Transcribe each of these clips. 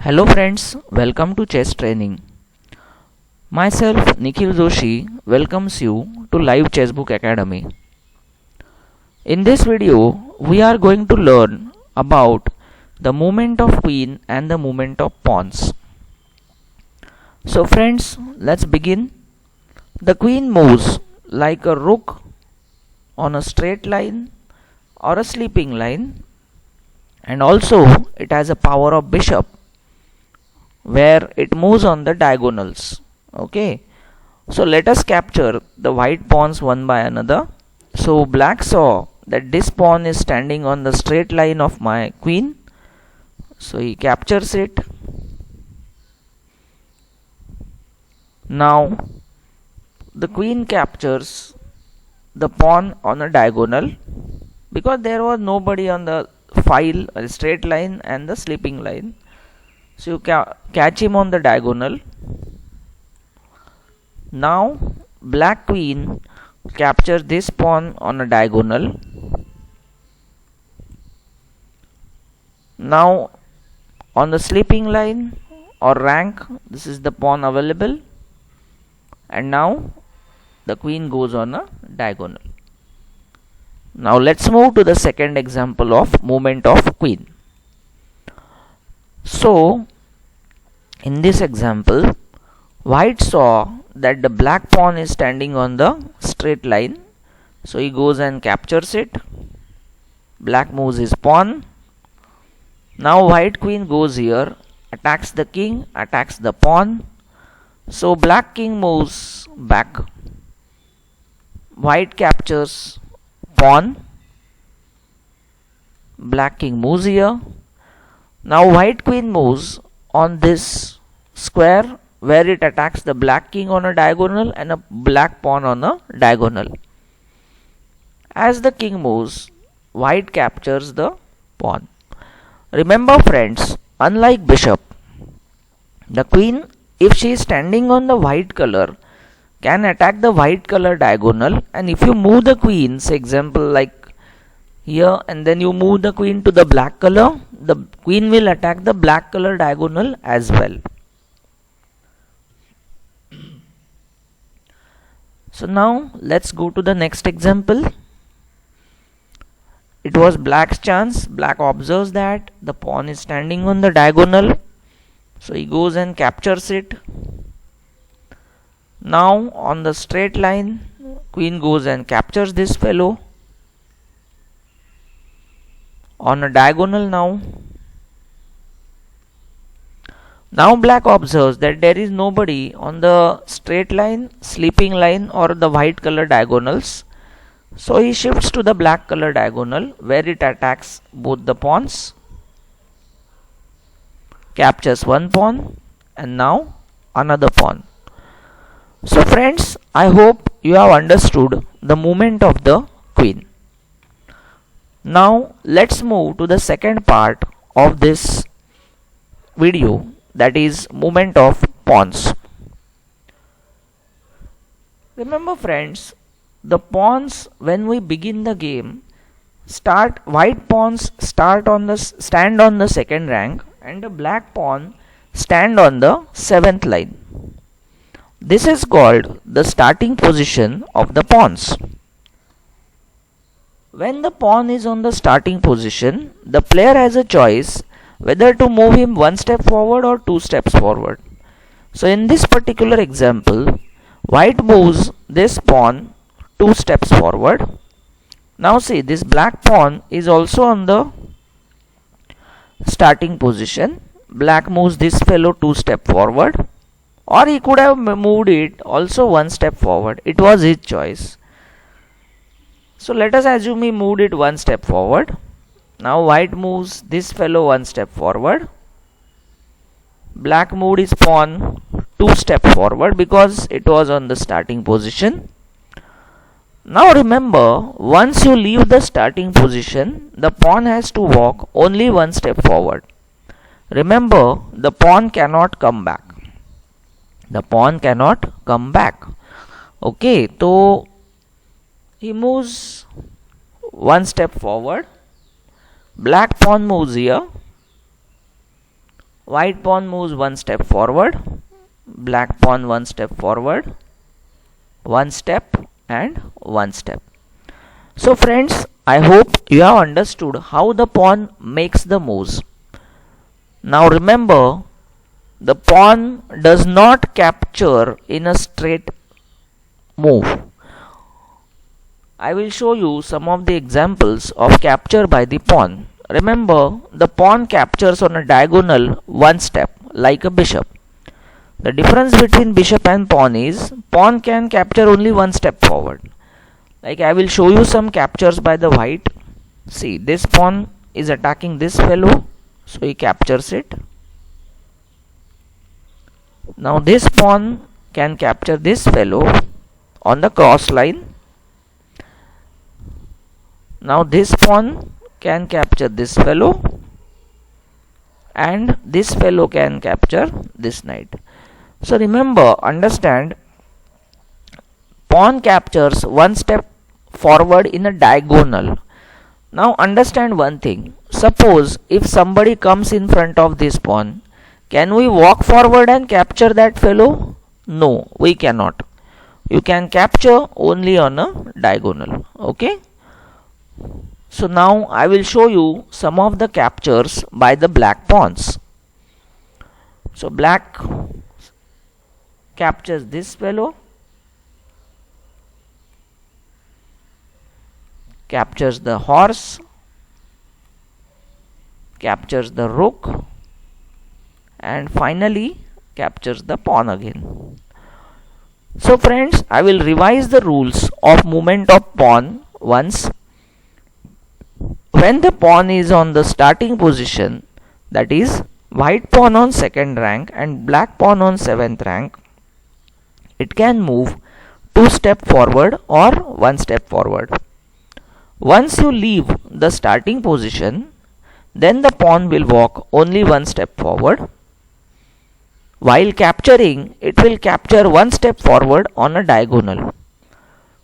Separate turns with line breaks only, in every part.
Hello friends, welcome to chess training. Myself Nikhil Joshi welcomes you to Live Chessbook Academy. In this video, we are going to learn about the movement of queen and the movement of pawns. So friends, let's begin. The queen moves like a rook on a straight line or a sleeping line, and also it has a power of bishop where it moves on the diagonals. Okay, so let us capture the white pawns one by another. So black saw that this pawn is standing on the straight line of my queen, so he captures it. Now the queen captures the pawn on a diagonal because there was nobody on the file, a straight line and the sleeping line. So you catch him on the diagonal. Now black queen captures this pawn on a diagonal. Now on the sleeping line or rank, this is the pawn available, and now the queen goes on a diagonal. Now let's move to the second example of movement of queen. So in this example, white saw that the black pawn is standing on the straight line, so he goes and captures it. Black moves his pawn. Now white queen goes here, attacks the king, attacks the pawn. So black king moves back. White captures pawn. Black king moves here. Now white queen moves on this square where it attacks the black king on a diagonal and a black pawn on a diagonal. As the king moves, white captures the pawn. Remember friends, unlike bishop, the queen, if she is standing on the white color, can attack the white color diagonal, and if you move the queen, say example like here, and then you move the queen to the black color, the queen will attack the black color diagonal as well. So now let's go to the next example. It was black's chance. Black observes that the pawn is standing on the diagonal, so he goes and captures it. Now on the straight line, queen goes and captures this fellow. On a diagonal now black observes that there is nobody on the straight line, sleeping line or the white color diagonals, so he shifts to the black color diagonal where it attacks both the pawns, captures one pawn and now another pawn. So friends, I hope you have understood the movement of the queen. Now let's move to the second part of this video, that is movement of pawns. Remember friends, the pawns when we begin the game white pawns stand on the second rank and the black pawn stand on the 7th line. This is called the starting position of the pawns. When the pawn is on the starting position, the player has a choice whether to move him one step forward or two steps forward. So in this particular example, white moves this pawn two steps forward. Now see, this black pawn is also on the starting position. Black moves this fellow two steps forward, or he could have moved it also one step forward. It was his choice. So let us assume he moved it one step forward. Now white moves this fellow one step forward. Black moved his pawn two steps forward because it was on the starting position. Now remember, once you leave the starting position, the pawn has to walk only one step forward. Remember, the pawn cannot come back. The pawn cannot come back. Okay, so he moves one step forward. Black pawn moves here. white pawn moves one step forward, black pawn one step forward, one step and one step. So friends, I hope you have understood how the pawn makes the moves. Now remember, the pawn does not capture in a straight move. I will show you some of the examples of capture by the pawn. Remember, the pawn captures on a diagonal one step like a bishop. The difference between bishop and pawn is pawn can capture only one step forward. Like I will show you some captures by the white. See, this pawn is attacking this fellow, so he captures it. Now this pawn can capture this fellow on the cross line. Now this pawn can capture this fellow, and this fellow can capture this knight. So remember, understand, pawn captures one step forward in a diagonal. Now understand one thing. Suppose if somebody comes in front of this pawn, can we walk forward and capture that fellow? No, we cannot. You can capture only on a diagonal. Okay. So now I will show you some of the captures by the black pawns. So black captures this fellow, captures the horse, captures the rook, and finally captures the pawn again. So friends, I will revise the rules of movement of pawn once. When the pawn is on the starting position, that is white pawn on second rank and black pawn on seventh rank, it can move two step forward or one step forward. Once you leave the starting position, then the pawn will walk only one step forward. While capturing, it will capture one step forward on a diagonal.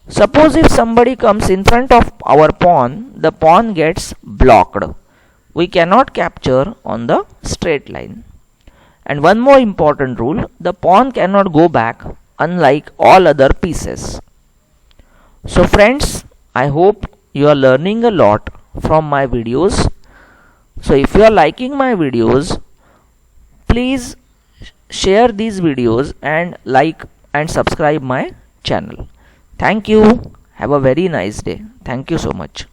Suppose if somebody comes in front of our pawn, the pawn gets blocked. We cannot capture on the straight line. And one more important rule, the pawn cannot go back unlike all other pieces. So friends, I hope you are learning a lot from my videos. So if you are liking my videos, please share these videos and like and subscribe my channel. Thank you. Have a very nice day. Thank you so much.